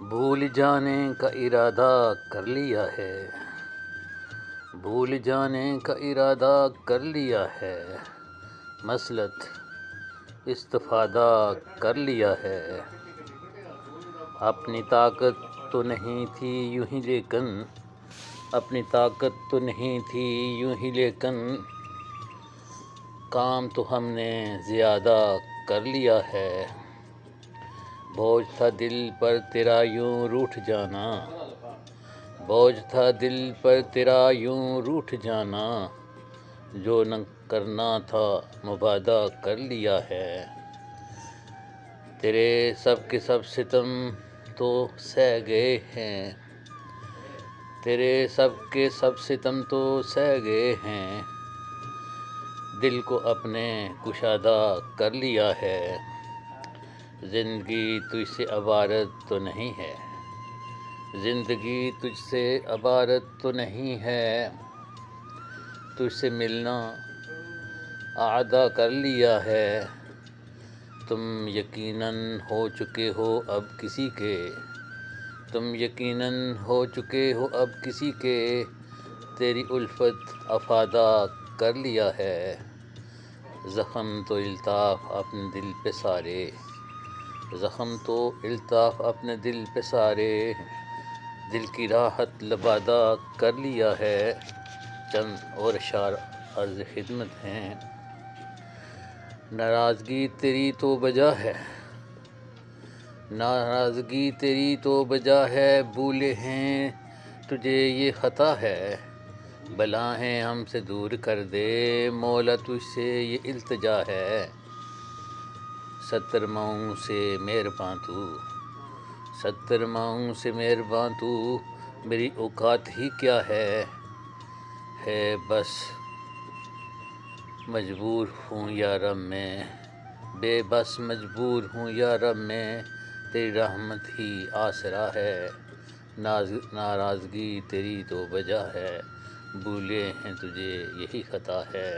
بھول جانے کا ارادہ کر لیا ہے، بھول جانے کا ارادہ کر لیا ہے، مصلحت استفادہ کر لیا ہے۔ اپنی طاقت تو نہیں تھی یوں ہی لیکن، اپنی طاقت تو نہیں تھی یوں ہی لیکن، کام تو ہم نے زیادہ کر لیا ہے۔ بوجھ تھا دل پر تیرا یوں روٹھ جانا، بوجھ تھا دل پر تیرا یوں روٹھ جانا، جو نہ کرنا تھا مبادہ کر لیا ہے۔ تیرے سب کے سب ستم تو سہ گئے ہیں، تیرے سب کے سب ستم تو سہ گئے ہیں، دل کو اپنے کشادہ کر لیا ہے۔ زندگی تجھ سے عبارت تو نہیں ہے، زندگی تجھ سے عبارت تو نہیں ہے، تجھ سے ملنا اعادہ کر لیا ہے۔ تم یقیناً ہو چکے ہو اب کسی کے، تم یقیناً ہو چکے ہو اب کسی کے، تیری الفت افادہ کر لیا ہے۔ زخم تو الطاف اپنے دل پہ سارے، زخم تو الطاف اپنے دل پہ سارے، دل کی راحت لبادہ کر لیا ہے۔ چند اور اشعار عرض خدمت ہیں۔ ناراضگی تیری تو بجا ہے، ناراضگی تیری تو بجا ہے، بھولے ہیں تجھے یہ خطا ہے، بلائیں ہم سے دور کر دے مولا تجھ سے یہ التجا ہے۔ 70 ماہوں سے مہرباں تو، 70 ماہوں سے مہرباں تو، میری اوقات ہی کیا ہے بس مجبور ہوں یا رب میں، بے بس مجبور ہوں یا رب میں، تیری رحمت ہی آسرا ہے۔ ناراضگی تیری تو بجا ہے، بھولے ہیں تجھے یہی خطا ہے۔